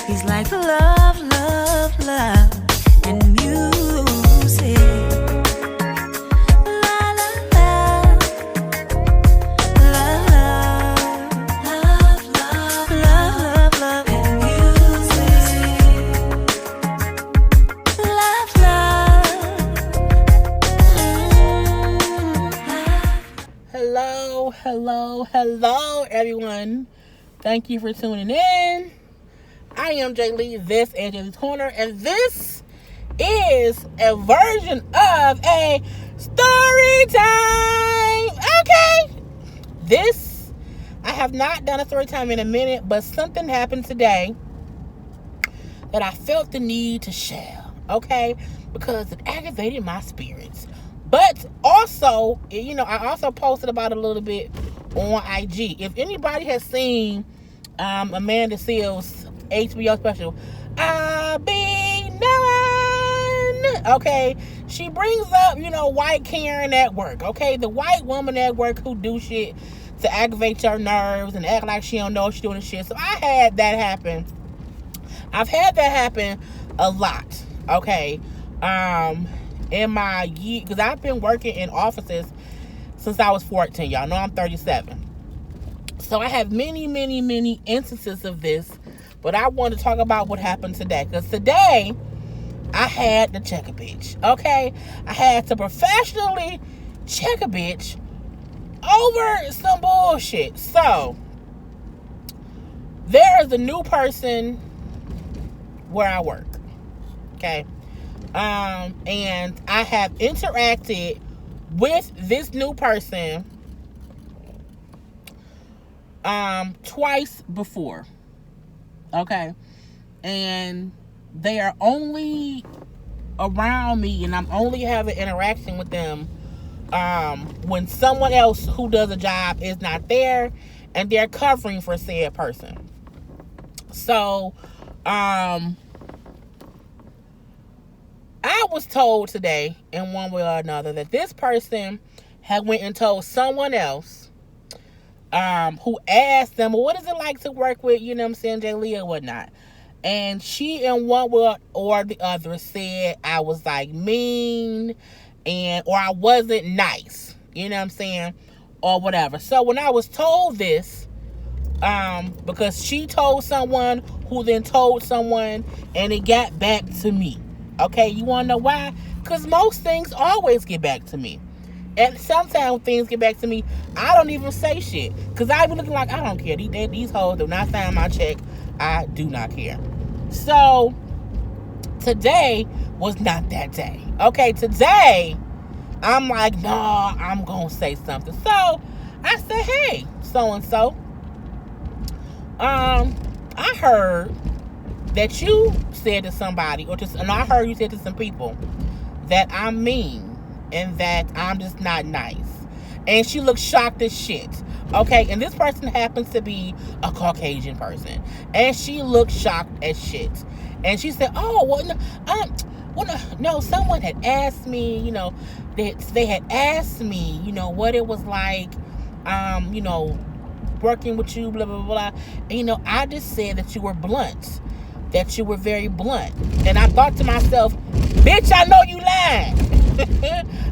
He's like love, love, love, and music. La la la, love, love, love, love, love, and music. Love, love. Hello, everyone. Thank you for tuning in. I am Jay Lee. This is Jay Lee's Corner, and this is a version of a story time. Okay. I have not done a story time in a minute, but something happened today that I felt the need to share. Okay. Because it aggravated my spirits. But also, I also posted about it a little bit on IG. If anybody has seen Amanda Seales' HBO special, I'll be knowing. Okay, she brings up, white Karen at work. Okay, the white woman at work who do shit to aggravate your nerves and act like she don't know she's doing shit. So I had that happen. I've had that happen a lot. Okay, in my year, because I've been working in offices since I was 14. Y'all know I'm 37. So I have many, many, many instances of this, but I want to talk about what happened today. Because today, I had to check a bitch. Okay? I had to professionally check a bitch over some bullshit. So, there is a new person where I work. Okay? And I have interacted with this new person twice before. Okay. And they are only around me, and I'm only having interaction with them when someone else who does a job is not there and they're covering for said person. So I was told today, in one way or another, that this person had went and told someone else who asked them, well, what is it like to work with, Jay Lee or whatnot? And she, in one way or the other, said I was like mean or I wasn't nice, or whatever. So when I was told this, because she told someone who then told someone, and it got back to me. Okay, you want to know why? Because most things always get back to me. And sometimes when things get back to me, I don't even say shit. Because I be looking like, I don't care. These hoes do not sign my check. I do not care. So, today was not that day. Okay, today, I'm like, nah, I'm going to say something. So, I said, hey, so-and-so. I heard that you said to somebody, and I heard you said to some people that I'm mean and that I'm just not nice. And she looked shocked as shit. Okay, and this person happens to be a Caucasian person, and she looked shocked as shit. And she said, "Oh, no, someone had asked me, they had asked me, what it was like, working with you, blah blah blah. And I just said that you were blunt." That you were very blunt. And I thought to myself, bitch, I know you lying.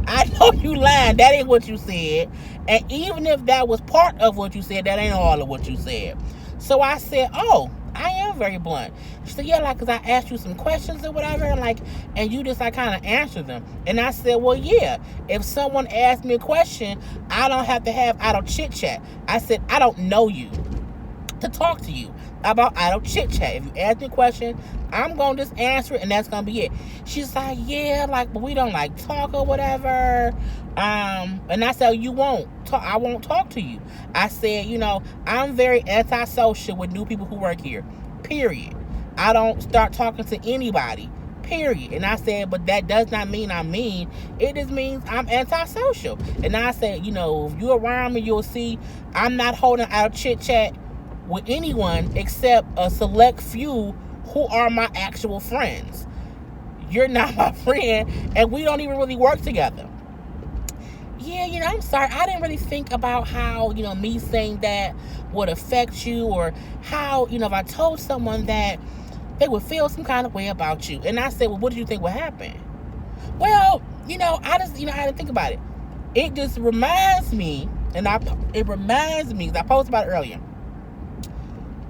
I know you lying. That ain't what you said. And even if that was part of what you said, that ain't all of what you said. So I said, oh, I am very blunt. She said, yeah, because I asked you some questions or whatever, and you just kind of answered them. And I said, well, yeah, if someone asks me a question, I don't have to have idle chit chat. I said, I don't know you to talk to you about idle chit chat. If you ask me a question, I'm gonna just answer it, and that's gonna be it. She's like, yeah, but we don't talk or whatever. And I said, you won't talk. I won't talk to you. I said, I'm very antisocial with new people who work here. Period. I don't start talking to anybody. Period. And I said, but that does not mean I'm mean. It just means I'm antisocial. And I said, if you're around me, you'll see I'm not holding out chit chat with anyone except a select few who are my actual friends. You're not my friend, and we don't even really work together. Yeah, I'm sorry. I didn't really think about how, me saying that would affect you, or how, if I told someone that, they would feel some kind of way about you. And I said, well, what do you think would happen? Well, I had to think about it. It just reminds me, because I posted about it earlier,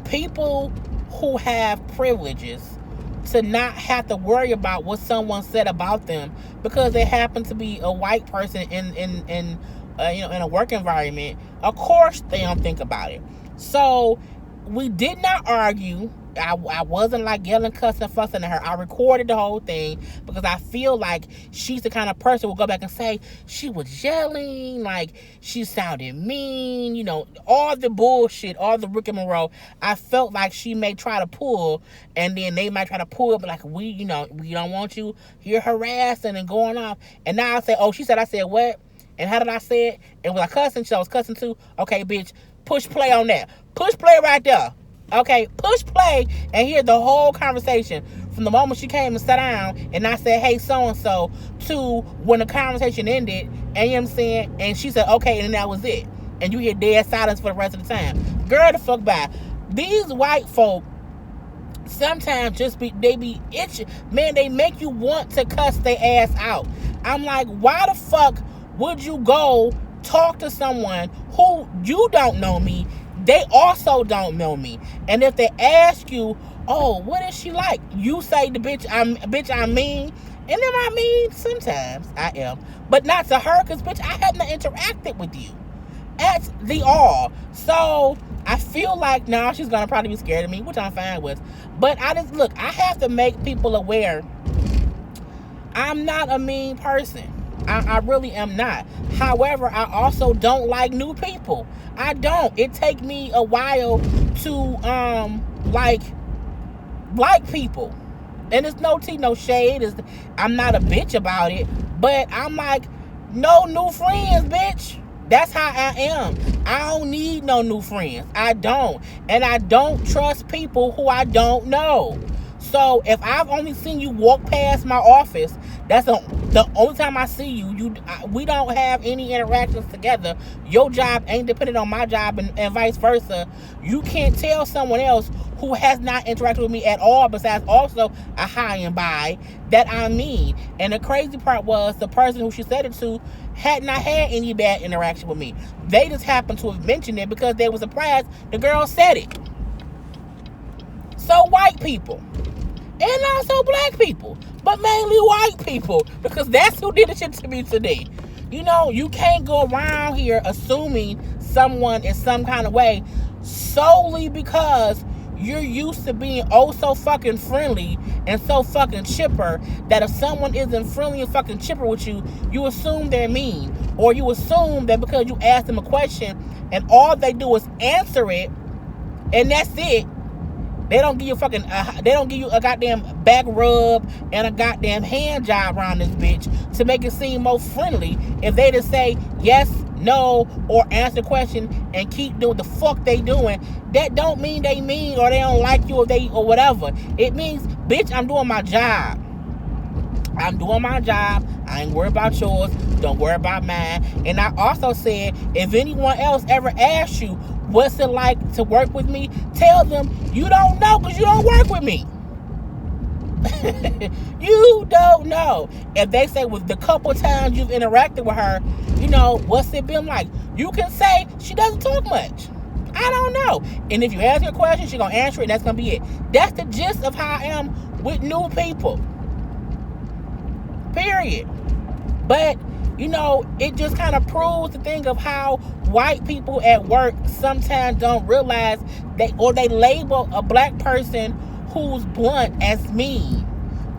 people who have privileges to not have to worry about what someone said about them because they happen to be a white person in a work environment. Of course, they don't think about it. So we did not argue. I wasn't like yelling, cussing, fussing at her. I recorded the whole thing because I feel like she's the kind of person who will go back and say she was yelling, like she sounded mean, all the bullshit, all the rigmarole. I felt like she may try to pull, and then they might try to pull, but like we don't want you here harassing and going off. And now I say, oh, she said, I said what? And how did I say it? And was I cussing? I was cussing too. Okay, bitch, push play on that. Push play right there. Okay, push play and hear the whole conversation from the moment she came and sat down and I said, hey, so-and-so, to when the conversation ended, and you know what I'm saying? And she said, okay, and that was it. And you hear dead silence for the rest of the time. Girl, the fuck bye. These white folk sometimes they be itching. Man, they make you want to cuss their ass out. I'm like, why the fuck would you go talk to someone who you don't know me? They also don't know me. And if they ask you, oh, what is she like? You say the bitch, I'm mean. And then I mean, sometimes I am. But not to her, because bitch, I haven't interacted with you at the all. So I feel like now she's going to probably be scared of me, which I'm fine with. But I have to make people aware I'm not a mean person. I really am not. However, I also don't like new people. I don't. It take me a while to like people. And it's no tea, no shade. I'm not a bitch about it. But I'm like, no new friends, bitch. That's how I am. I don't need no new friends. I don't. And I don't trust people who I don't know. So if I've only seen you walk past my office, that's the only time I see you. We don't have any interactions together. Your job ain't dependent on my job, and vice versa. You can't tell someone else who has not interacted with me at all, besides also a high and by, that I'm mean. And the crazy part was the person who she said it to had not had any bad interaction with me. They just happened to have mentioned it because they were surprised the girl said it. So white people. And also black people, but mainly white people, because that's who did the shit to me today. You can't go around here assuming someone is some kind of way solely because you're used to being oh so fucking friendly and so fucking chipper, that if someone isn't friendly and fucking chipper with you, you assume they're mean. Or you assume that because you ask them a question and all they do is answer it, and that's it. They don't give you a goddamn back rub and a goddamn hand job around this bitch to make it seem more friendly. If they just say yes, no, or answer the question and keep doing the fuck they doing, that don't mean they mean or they don't like you or whatever. It means, bitch, I'm doing my job. I'm doing my job. I ain't worried about yours. Don't worry about mine. And I also said, if anyone else ever asks you, what's it like to work with me? Tell them you don't know because you don't work with me. You don't know. If they say, with the couple times you've interacted with her, what's it been like? You can say she doesn't talk much. I don't know. And if you ask her a question, she's going to answer it, and that's going to be it. That's the gist of how I am with new people. Period. But, it just kind of proves the thing of how white people at work sometimes don't realize they label a black person who's blunt as mean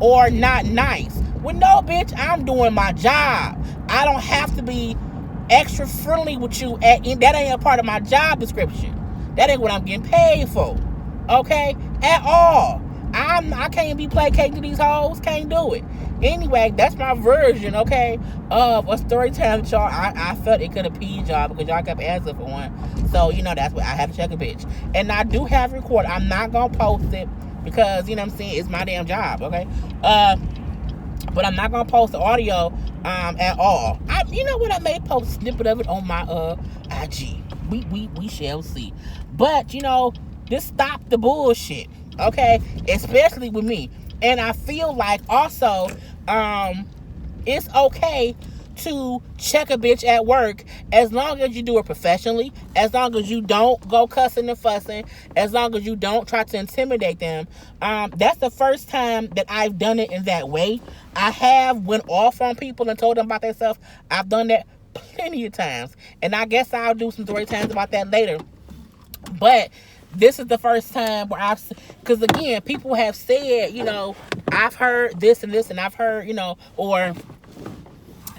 or not nice. Well, no, bitch, I'm doing my job. I don't have to be extra friendly with you. That ain't a part of my job description. That ain't what I'm getting paid for. Okay? At all. I can't be placating to these hoes. Can't do it. Anyway, that's my version, okay, of a story time that y'all. I felt it could have peed y'all because y'all kept asking for one. So, that's what I had to check a bitch. And I do have record. I'm not going to post it because, it's my damn job, okay? But I'm not going to post the audio at all. You know what? I may post a snippet of it on my IG. We shall see. But, just stop the bullshit. okay? Especially with me. And I feel like also, it's okay to check a bitch at work as long as you do it professionally, as long as you don't go cussing and fussing, as long as you don't try to intimidate them. That's the first time that I've done it in that way. I have went off on people and told them about themselves. I've done that plenty of times, and I guess I'll do some story times about that later. But this is the first time where because again, people have said, I've heard this and this, and I've heard, or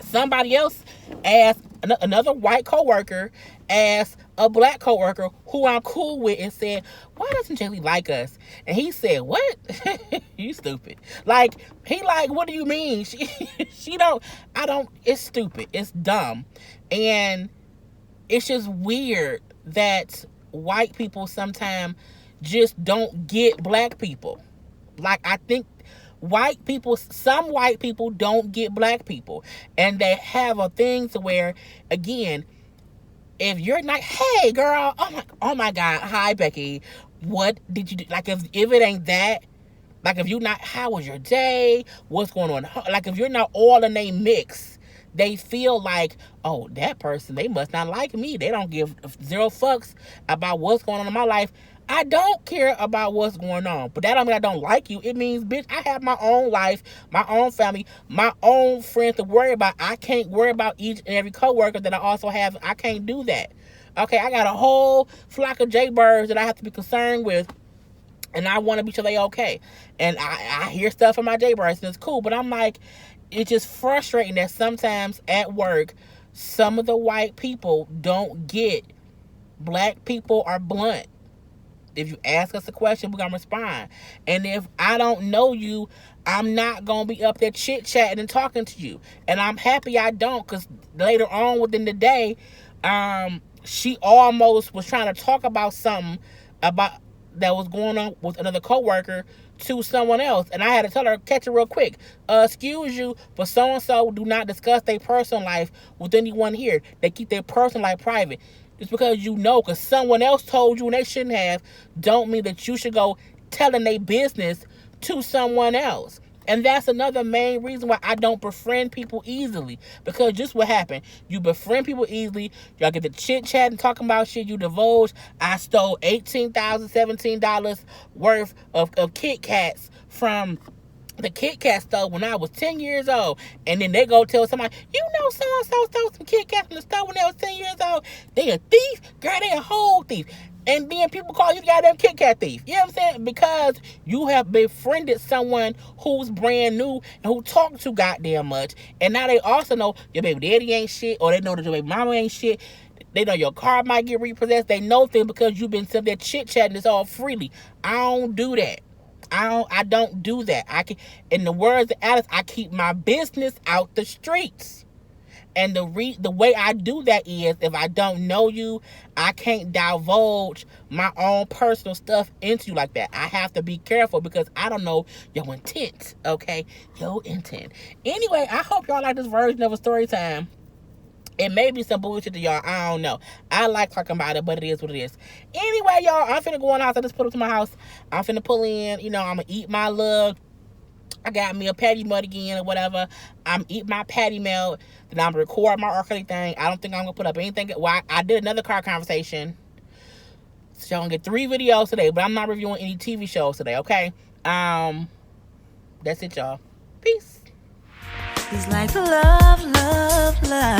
somebody else asked, another white coworker asked a black coworker who I'm cool with and said, why doesn't Jaylee like us? And he said, what? You stupid. Like, he like, what do you mean? It's stupid. It's dumb. And it's just weird that white people sometimes just don't get black people. Like, I think some white people don't get black people, and they have a thing to where, again, if you're not, hey girl, oh my God, hi Becky, what did you do? Like, if it ain't that, like, if you not, how was your day? What's going on? Like, if you're not all in a mix, they feel like, oh, that person, they must not like me. They don't give zero fucks about what's going on in my life. I don't care about what's going on, but that don't mean I don't like you. It means, bitch, I have my own life, my own family, my own friends to worry about. I can't worry about each and every coworker that I also have. I can't do that. Okay, I got a whole flock of jaybirds that I have to be concerned with, and I want to be sure they okay. And I hear stuff from my jaybirds, and it's cool, but I'm like, it's just frustrating that sometimes at work, some of the white people don't get black people are blunt. If you ask us a question, we're going to respond. And if I don't know you, I'm not going to be up there chit-chatting and talking to you. And I'm happy I don't, because later on within the day, she almost was trying to talk about something about that was going on with another coworker to someone else. And I had to tell her, catch it real quick. Excuse you, but so-and-so do not discuss their personal life with anyone here. They keep their personal life private. Just because because someone else told you and they shouldn't have, don't mean that you should go telling their business to someone else. And that's another main reason why I don't befriend people easily. Because just what happened, you befriend people easily, y'all get to chit-chat and talking about shit, you divulge, I stole $18,000, $17 worth of Kit Kats from the Kit Kat store when I was 10 years old. And then they go tell somebody, so-and-so stole some Kit Kats from the store when they was 10 years old. They a thief? Girl, they a whole thief. And then people call you the goddamn Kit Kat thief. You know what I'm saying? Because you have befriended someone who's brand new and who talk too goddamn much. And now they also know your baby daddy ain't shit, or they know that your baby mama ain't shit. They know your car might get repossessed. They know things because you've been sitting there chit-chatting this all freely. I don't do that. I don't do that. In the words of Alice, I keep my business out the streets. And the way I do that is, if I don't know you, I can't divulge my own personal stuff into you like that. I have to be careful because I don't know your intent, okay? Your intent. Anyway, I hope y'all like this version of a story time. It may be some bullshit to y'all. I don't know. I like talking about it, but it is what it is. Anyway, y'all, I'm finna go on out. I just put up to my house. I'm finna pull in. I'm gonna eat my love. I got me a patty melt again or whatever. I'm eating my patty melt. Then I'm gonna record my arcade thing. I don't think I'm gonna put up anything. Well, I did another car conversation. So y'all gonna get 3 videos today, but I'm not reviewing any TV shows today, okay? That's it, y'all. Peace. He's like love, love, love.